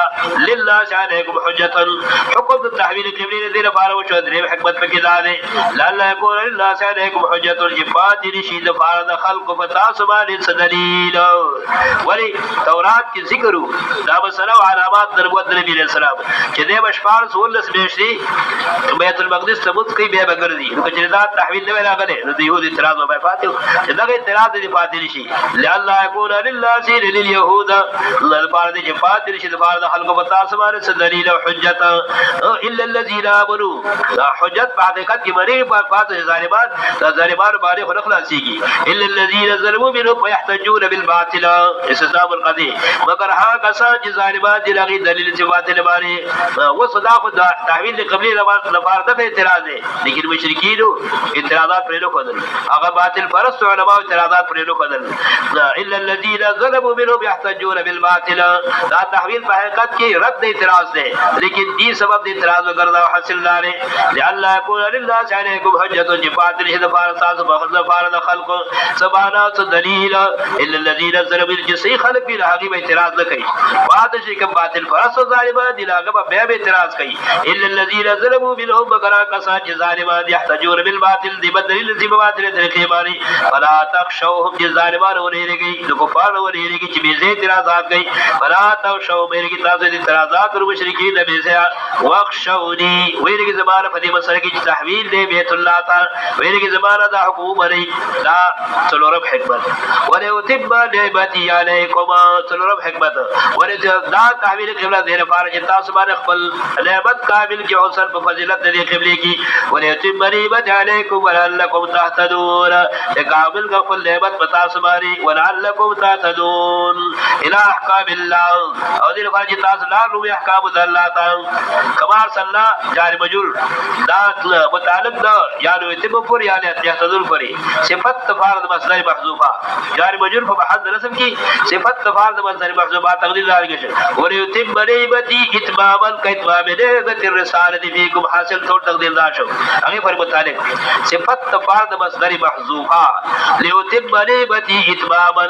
لله عليكم حجه حکم التحويل القبلي دې لپاره وشو دریم حکمت پکې دا ده لالا يكون لله عليكم حجه الجفات رشید فار د خلق فتاس باندې دلیل ولی تورات کې ذکر دا مسله علامات نبوت نبی علیہ السلام چې د بشپار سولس میشتي بیت المقدس ثبوت کوي به بغردي نو چې دا تحویل نه راغله نو د يهود اعتراض به فاتح چې دا اعتراض دي فاتح شي لالا يكون لله سير لليهود الفارد چې فاتح شي د فارد خلق فتاس باندې دلیل او حجت الا الذين امنوا حجت په حقیقت کې مری په فاتح ظالمان باندې خلاصيږي الا الذين ظلموا منهم ويحتجون بالباطل استثناء القضيه مگر ها کسان چې ظالمان دي لغي دلیل چې باطل باندې وصدا خدا تحویل قبلي لپاره د اعتراض دي لیکن مشرکین اعتراضات پرې نه کول هغه باطل پرست علماء اعتراضات پرې نه کول الا الذين ظلموا منهم يحتجون بالباطل دا تحویل په حقیقت کې رد اعتراض ده لیکن دې سبب د اعتراض وګرځا حاصل لاره لئلا يكون لله عليكم حجه جفات الهدفار تاسو بخزفار خلق سبحانه دلیل الا الذين ظلموا الجسي خلق به هغه اعتراض نه کوي بعد شي کوم باطل پرست ظالمان دي هغه به اعتراض کوي الا الذين ظلموا منهم بقرا کسان ظالمان يحتجون بالباطل دي بدلیل دي باطل طریقې باندې فلا تخشوهم ظالمان ورېږي د کفار ورېږي چې به اعتراضات کوي فلا تخشوا مېږي تاسو دي اعتراضات او مشرکین به زه واخشوني وېږي زمانه په دې مسله کې تحویل دی بیت الله تعالی وېږي زمانه د حکومت لري دا څلورم حکمت وله وتب نعمتي علیکم څلورم حکمت وله دا تحویل قبله دې لپاره چې تاسو باندې خپل نعمت کامل کې اوسر په فضیلت دې قبله کې وله وليتم نعمته عليكم ولعلكم تهتدون كامل کا کل نعمت بتا سماری ولعلكم تهتدون الى احکام الله او دې لپاره چې تاسو لارو احکام الله تعالی کمار صلی جاری مجرور دا متعلق دا یعنی اتم پر یعنی تهتدون پری صفت تفارد مصدر محذوفه جاری مجرور په محل رسم کی صفت تفارد مصدر محذوفه تقدیر دار کې وليتم نعمته اتماما كاتمام نعمت الرساله فيكم حاصل طور تقدیر دار شو هغه پر متعلق صفت تفارد مصدر محذوفه ليتم نعمته اتماما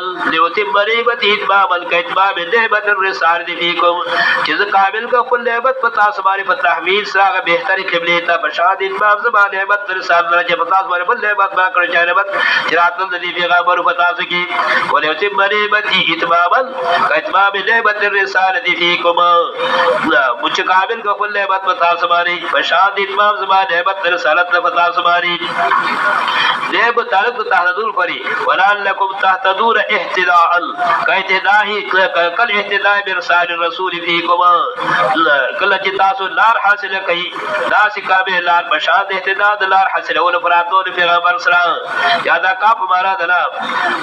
كاتمام نعمت الرساله فيكم چې کامل کا کل نعمت پتا سماره په تحویل سره بهتري قبله ته بشاد اتمام زمان نعمت رساله درجه پتا سماره بل نعمت ما کړ چې نعمت چراتن دې پیغمبر پتا سکی وليتم نعمته اتماما كاتمام نعمت الرساله فيكم مجھ کامل کا کل نعمت پتا سماره بشاد اتمام زمان نعمت رسالت پتا سماره دې تعلق تهدل پری ولعلكم تهتدون اهتداء كاهتداء کل اهتداء برسال الرسول فيكم کل چې تاسو لار حاصل کړئ دا سکابه لار بشاد اهتداء لار حاصل ول فراتو پیغمبر سلام یادا کا ہمارا دنا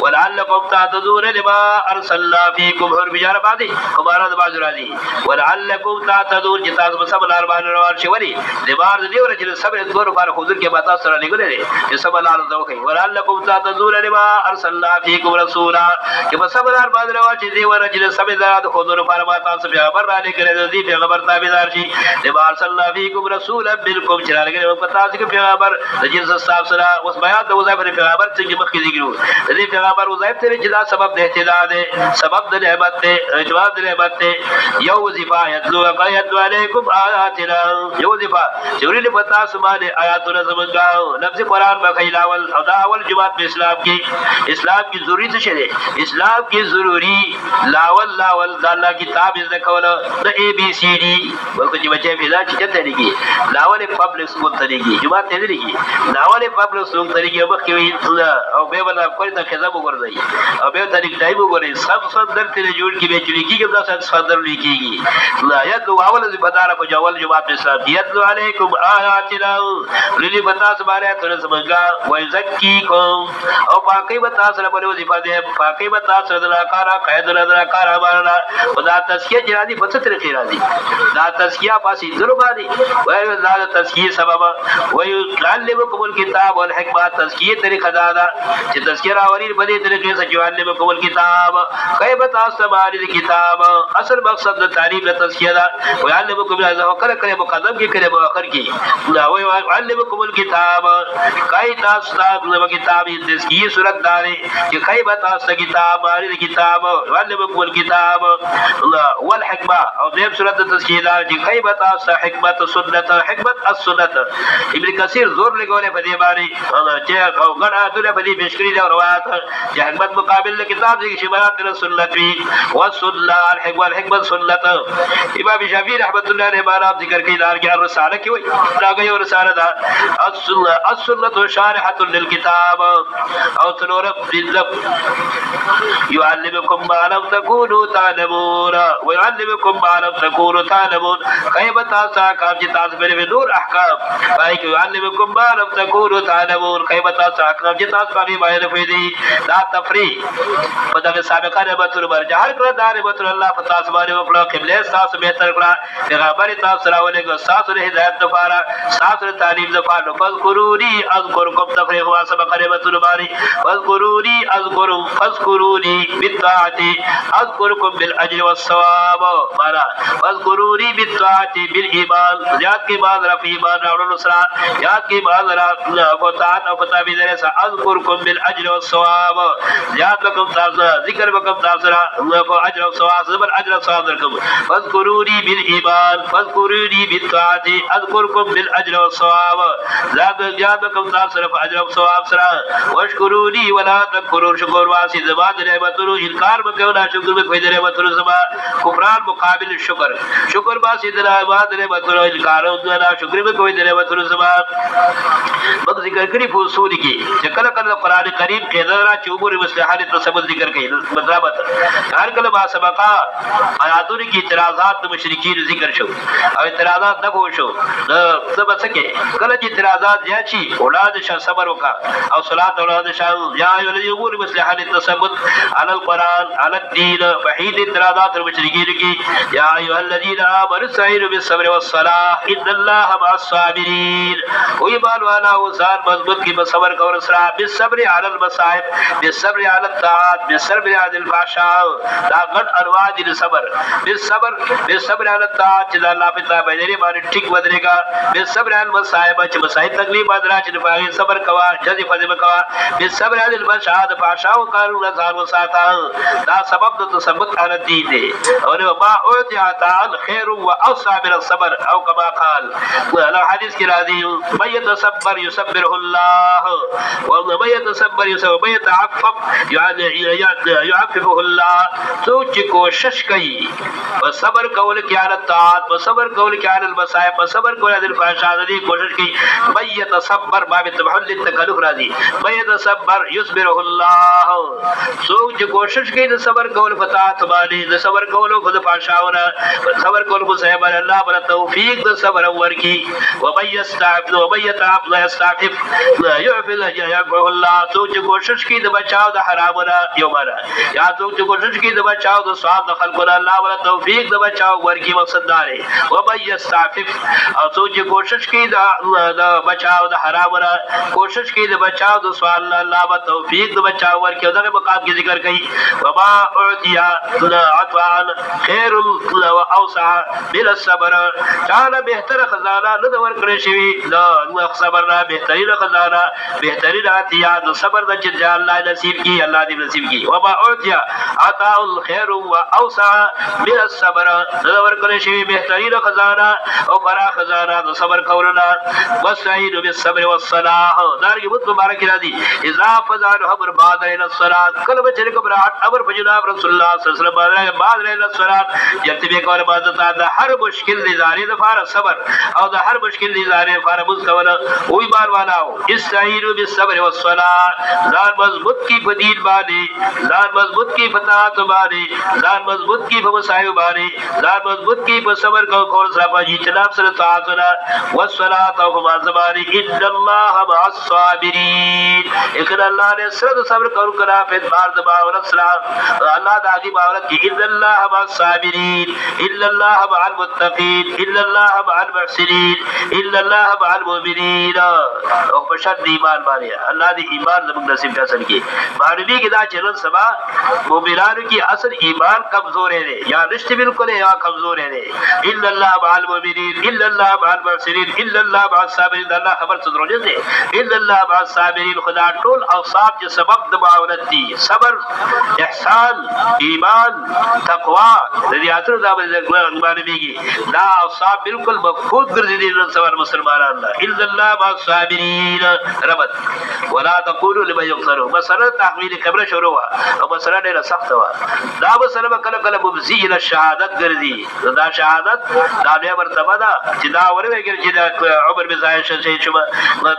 ولعلكم تهتدون لما ارسلنا فيكم اور بجار بادي ہمارا باز راضي ولعلكم تهتدون چې تاسو سب لار باندې روان شئ ولی لبار دې ورچې سب دور پر حضور کې باتا سره نګلې چې سب لار دوکې ولعلكم تهتدون لما ارسلنا فيكم رسولا چې سب لار باندې روان شئ دې ورچې سب لار حضور پر باتا سره پیغمبر را لګره دې پیغمبر تابعدار شي لما ارسلنا فيكم رسولا بالکم چې راګره پتا چې پیغمبر د جنس صاحب سره اوس بیان د وظایف پیغمبر چې مخکې ذکر دې پیغمبر وظایف ته چې دا سبب د اهتداء ده سبب د نعمت ته جواب د نعمت ته یو وظیفه یتلو علیکم آیاتنا یو وظیفه چوری له پتا سمانه آیاتونه زمونږه لفظ قران بخیلاول او دا اول جماعت په اسلام کې ضروری څه شی اسلام کې ضروری لاول د الله کتاب ذکر د اے بی سی ڈی ورته چې بچي فضا چې ته لګي لاول پبلک سکول ته لګي جماعت ته لګي لاول پبلک سکول ته لګي مخکې او به ولا کوي ته خزاب وګرځي او به طریق ټایپ وګوري سب درته جوړ کې به چلی کیږي دا څه صدر لیکيږي لا یذ اول ذ بدار په جوال جماعت اسلام یذ علیکم آیاتنا للی بتا سماره تر سمګه وای زکیکم او باقی بتا سره په وظیفه ده باقی بتا سره د کارا قید د کارا باندې خدا تزکیه جنادي په ستر کې راځي دا تزکیه پاسې درو باندې وای دا تزکیه سبب وای علمکم الكتاب والحکمت تزکیه طریقه دا چې تزکیه راوړي په دې طریقې سره چې علمکم الكتاب کای بتا سماره کتاب اصل مقصد د تعریف د تزکیه دا وای علمکم کله کله مقدم کې کله مؤخر کې دا وای علمکم الكتاب کای تاسو د کتاب د تزکیه صورت دار چې کای بتا کتاب باندې کتاب علمکم الكتاب والحکمه او دیم صورت د تزکیه دا چې کای بتا حکمت سنت حکمت السنت ابن کثیر زور لګولې په دې باندې چې غړا دله په دې بشکری دا روایت چې حکمت مقابل کتاب دې شبهات سنت وی والسنه الحکمت سنت امام شافعی رحمۃ اللہ علیہ باراب ذکر کی دار کی رسالہ کی وہی راغی اور رسالہ دا السنت شارحۃ للکتاب او تنور بالذب يعلمكم ما لم تكونوا تعلمون ويعلمكم ما لم تكونوا تعلمون كيف تاساكم جتاز بن نور احکام باي يعلمكم ما لم تكونوا تعلمون كيف تاساكم جتاز بن باید فیدی لا تفریق پدغه سابقہ نعمت البرجه هر کله دار نعمت الله فتاس باندې وکړه قبله تاسو به تر کړه پیغمبر تاسو راولېګو تاسو له هدایت لپاره تاسو تعلیم لپاره فذكروني اذكركم تفریق واسبق نعمت الباری فذكروني فذكروني بالطاعه اذكركم بالاجر والثواب معنا فذكروني بالطاعه بالايمان زیاد کی بعد رفع ایمان راوړل سره یاد کی بعد را فتاحت او فتابی درې سره اذكركم بالاجر والثواب یاد وکم تاسو ذکر وکم تاسو را کو اجر او ثواب زبر اجر او ثواب درکم فذكروني بالايمان فذكروني بالطاعه اذكركم بالاجر والثواب یاد وکم تاسو را اجر او ثواب سره واشکروني ولا تکفرون شکر واسي زباد نعمتونو انکار وکړو نه شکر به کوي نعمتونو زما کفران مقابل شکر شکر واسي زباد نعمتونو انکار او نه شکر به کوي نعمتونو زما بد ذکر کړي په اصول کې چې کله کله قران کریم کې دا چې عمر مصلحت تصبر ذکر کوي مطلب هر کله ما سبقا آیاتونو کې اعتراضات مشرکین ذکر شو او اعتراضات نه شو سبا سکے کله چې اعتراضات زیات شي اولاد شه صبر وکا او صلات اولاد شه یا الذي يقول مصلحه التثبت على القران على الدين وحيد اعتراضات المشركين کی یا ایها الذين امنوا استعينوا بالصبر والصلاه ان الله مع الصابرين او ایمان والا وزار مضبوط کی صبر کا اور اسرا بالصبر على المصائب بالصبر على الطاعات بالصبر على الفحشاء دا غټ انواع دي صبر بالصبر على الطاعات چې الله په تابع لري باندې ټیک ودرېګا بالصبر على المصائب چې مصائب تکلیف بدرا چې په صبر کوا جدي فضل کوا بالصبر على الفحشاء فحشاء قالوا ظهر وساتا دا سبب د تثبت على الدين دي او ما اوتي عطاء خير واوسع من الصبر او كما قال لو حديث کې راځي من يتصبر يصبره الله ومن يتصبر يصبر يتعفف يعففه الله سوچ کوشش کوي صبر کول کې على الطاعات صبر کول کې على المصائب صبر کول على الفحشاء دي کوشش کوي من يتصبر باب تبحل التکلف راځي من يتصبر يصبره الله سوچ کوشش کوي د صبر کول فتات باندې د صبر کول خود فحشاونه صبر کول خو صاحب الله بل توفیق د صبر ورکی ومن يستعف ومن يستعفف يعفو الله سوچ کوشش کوي د بچاو د حرامونه یو مانا یا سوچ کوشش کوي د بچاو د ثواب د خلقونه الله بل توفیق د بچاو ورکی مقصد دار ومن يستعفف او سوچ کوشش کوي د بچاو د حرامونه کوشش کوي د بچاو د سوال الله بل توفیق د بچاو ورکی دغه مقام کې ذکر کوي وما اعطي عطاء خير واوسع من الصبر چاله بهتر خزانه نه د ورکړې شوی د صبر نه بهترین خزانه بهترین عطیه د صبر د چې الله نصیب کی الله دې نصیب کی وما اعطي عطاء الخير واوسع من الصبر د ورکړې شوی بهترین خزانه او برا خزانه د صبر کولنا واستعينوا بالصبر والصلاه دارګي بوت مبارک راځي اذا فزان خبر بعد الى الصلاه کله بچره کبرات امر فجناب رسول الله صلی الله علیه وسلم بعد الى الصلاه یتبه کول بعد د هر مشکل دی زاری د فار صبر او د هر مشکل دی زاری فار بوز کوله وې بار والا استعينوا بالصبر والصلاه ځان مضبوط کی بدین باندې ځان مضبوط کی فتات باندې ځان مضبوط کی په مصائب باندې ځان مضبوط کی په صبر کو کول سره په جناب سره طاعتنا والصلاه او ما زبانی ان الله مع الصابرين اکر الله نے سر صبر کرو کرا په بار د باور سره الله د عجیب عورت کی ان الله مع الصابرين الا الله مع المتقين الا الله مع المحسنين الا الله مع المؤمنين او په شرط ایمان باندې الله دې ایمان زموږ نصیب کړي کی باندې کې دا چلن سبا مؤمنانو کی اصل ایمان کمزور ہے یا رشتہ بالکل یا کمزور ہے الا الله مع المؤمنين الا الله مع المحسنين الا الله مع الصابرين الله خبر څه دې الا الله مع الصابرين خدا ټول اوصاف چې سبب د معاونت دي صبر احسان ایمان تقوا د دې اتر دا باندې میږي دا اوصاف بالکل مفقود ګرځي دي سوال مسلمانان الا الله مع الصابرين ربط ولا تقولوا لمن يقتلوا مثلا تحویل قبر شروع او مثلا ډیره سخت وا دا مثلا کله کله مبزی الى شهادت ګرځي دا شهادت دا به مرتبه ده چې دا ورغږي چې دا عمر بن زاید شې چې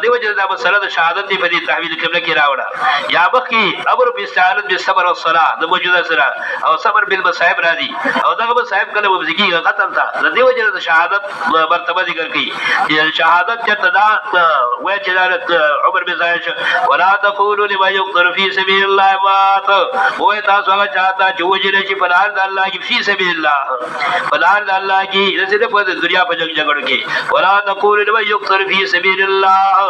دیو چې دا مثلا د شهادت په دې تحویل قبله کې راوړه یا بخي امر باستعانت بالصبر والصلاه د موجوده سره او صبر بالمصائب راځي او دغه مصائب کله مبزی ختم تا د دیو چې د شهادت مرتبه ذکر کړي چې شهادت چې دا وای چې دا عمر بن زاید ولا تقولوا لمن يقتل في سبيل الله مات وای تاسو هغه چاته چې وجره چې په لار د الله کې فی سبیل الله په لار د الله کې رسېده په دنیا په جګړه کې ولا تقولوا لمن يقتل في سبيل الله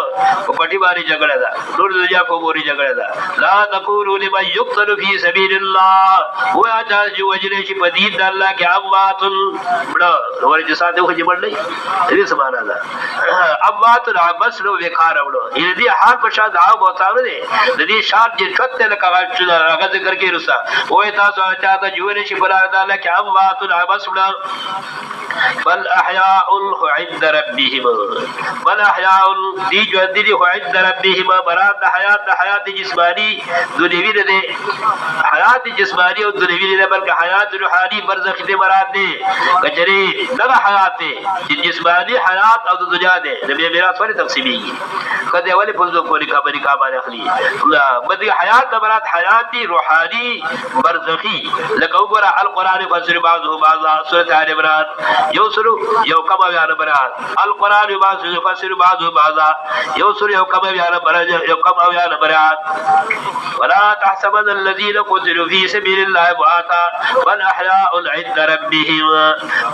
په پټي باندې جګړه ده نور دنیا په موري جګړه ده لا تقولوا لمن يقتل في سبيل الله وای چې وجره چې په دین د الله کې اموات بڑا ورته ساده خو جوړ نه دې سبحان الله اموات بس لو وکړه وړو دې حال په شاد او بوتاو دي د دې شاد چې چته لکه هغه ذکر کې رسا وای تاسو چاته جوړ شي بل الله کې اموات بس بل احیاء عند ربهم بل احیاء دی جو دي عند ربهم برات حیات جسمانی دنیوی ده حیات جسمانی او دنیوی ده بلکې حیات روحانی برزخ دي مراد دي کچري دغه حیات چې جسمانی حیات او د دنیا ده د میراث ورته تقسیمي کله اولی پوزو کولی خبري کا باندې اخلي لا بدی حیات برات حیاتی روحانی برزخی لکه وګوره القران فسر بعضه بعضا سوره ال عمران یو سلو یو کما بیان برات القران بعض يفسر بعض بعضا يوصل يوكم بيان برج يوكم بيان برات ولا تحسبن الذين قتلوا في سبيل الله امواتا بل احياء عند ربهم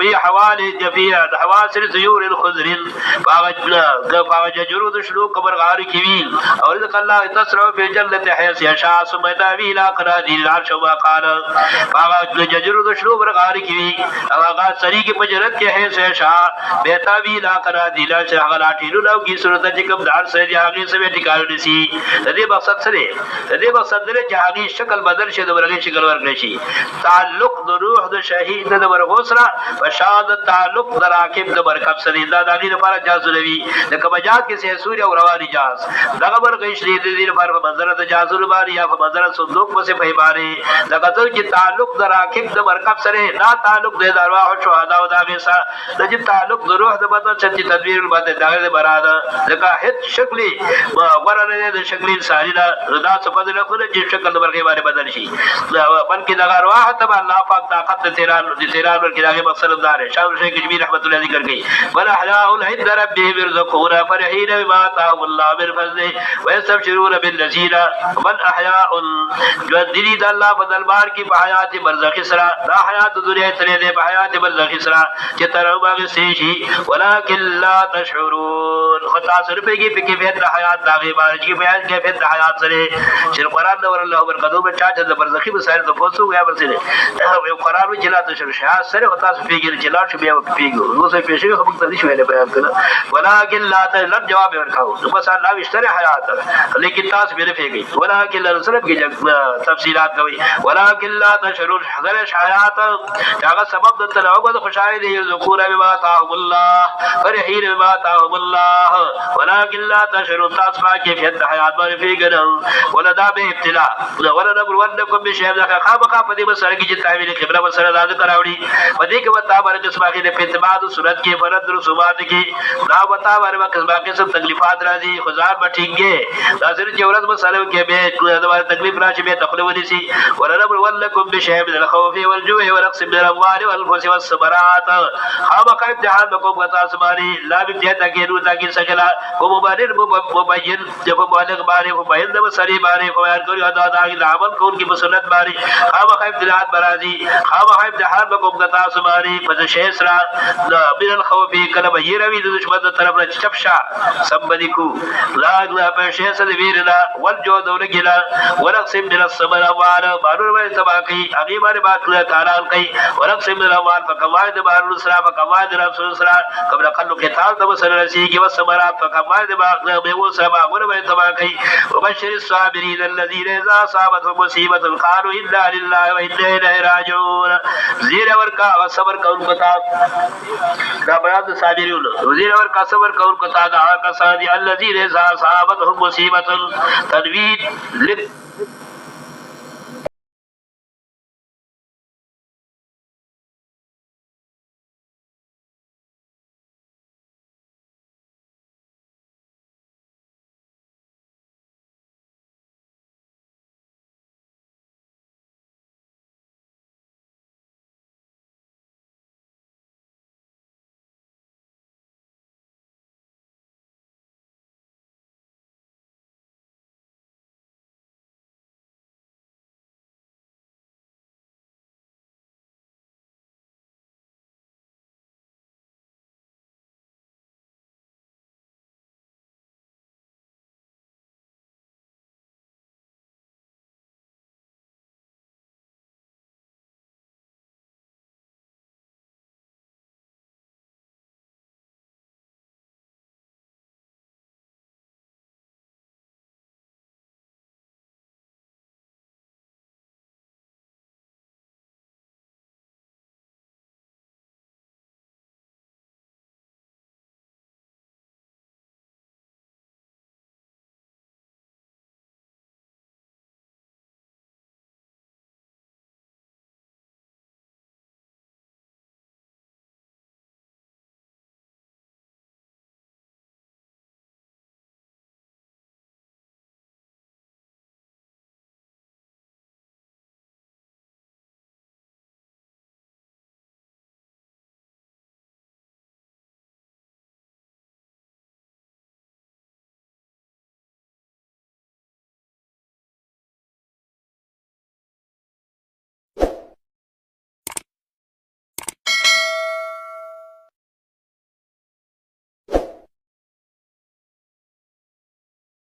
في حوالي في حواسر زيور الخضر فاوج جرود شلوك برغار كبير اور رزق الله تسرع في جنة حيث يشاء ثم يتابي الى قناديل العرش وما قال فاوج جرود شلوك برغار كبير اغا سری کی پجرت کے حیث يشاء بيتابي الى قناديل العرش غلاٹی لو کی صورت جکم دار سے جاگی سے ٹکاو نسی دې مقصد سره دې مقصد دې جاگی شکل بدل شه دغه شکل ورکړي تعلق د روح د شهید د ورغوسرا وشاد تعلق د راکب د برکب سره دا د دې لپاره جاز لوي د کبجات کې سه سوري او رواني جاز دغه برګ شری د دې لپاره منظر د جاز لباري یا منظر صندوق په سه پیمانه د قتل کې تعلق د راکب د برکب سره دا تعلق د ارواح او شهدا او د غیسا د دې تعلق د روح د بدن چې تدبیر باندې داغه د براده لکه هیڅ شکلی ورنه د شکل انساني دا څه په دغه چې شکل د برګي باندې بدل شي بلکې د ارواح ته الله پاک طاقت تیران ورکی داغه مقصد دار ہے شاہ شیخ کشمیر رحمۃ اللہ ذکر گئی ولا احیاء عند ربهم يرزقون فرحين بما آتاهم الله من فضله ويستبشرون بالذين من احیاء جو دلی د الله فضل بار کی حیات برزخی سرا دا حیات دنیا سره دے حیات برزخی سرا چې تر باغ سیشی ولکن لا تشعرون خطا سر پہ کی کیفیت حیات داغه بار کی بیان کیفیت حیات سره چې قران نور الله برکتو بچا چې برزخی مسائل تو پوسو گیا برسه قران میں چلا تو شرح سره خطا فيجر جلال شو بیا پیګو نو څه پیښه خو مختلف شویل بیان کړه ولکن لا تلب جواب ورکاو نو بس الله وشتره حیات لیکن تاسو به پیږي ولکن رسول کې تفصيلات کوي ولکن لا تشرون حذر حیات هغه سبب د تناوب د خوشاله دی ذکر بما تاهم الله فرحين بما تاهم الله ولکن لا تشرون تاسو کې فیت حیات باندې پیګنه ولدا به ابتلاء ولا نبلونکم بشیء خامخا په دې مسره کې چې تعویل قبله مسره لاندې کراوړي پدې کې وتا باندې قسمه کې د فتباد صورت کې فرض رسومات کې لا وتا باندې قسمه کې سب تکلیفات راځي خزار بټینګه دا سره چې ورځ مسلو کې به د تکلیف راشي به تخلو ودی سي ولنبل ولکم بشیء من الخوف والجوع ونقص من الاموال والانفس والثمرات خامخ امتحان بكم وتا سماري لا بجتا کې نو تا کې سجلا او مبارر مبین جب بالغ بارے مبین د سری بارے بیان کوي ادا د عمل کون کی مسنت بارے خامخ ابتلاءات برازي خامخ امتحان بكم کتا سماری پس شیسرا من الخوف کله به روي د دشمن طرف نه چپشا سمبدي کو لا لا په شیس د ویرنا والجو دولګلا ورقسم من الصبر وار بارور وای تباقي اغي باندې باکله تعالی کوي ورقسم من الاموال فقواعد بارور سرا فقواعد رسول سرا قبل قلو قتال د وسر رسیږي وسمرات فقواعد باکله به و سبا ور وای تباقي وبشر الصابرين الذين اذا اصابتهم مصيبه قالوا انا لله وانا اليه راجعون زیر ورکا صبر کول کتا دا بیان صابرون زیر ورکا صبر کول کتا دا کسان الذين اذا اصابتهم مصیبه تنوید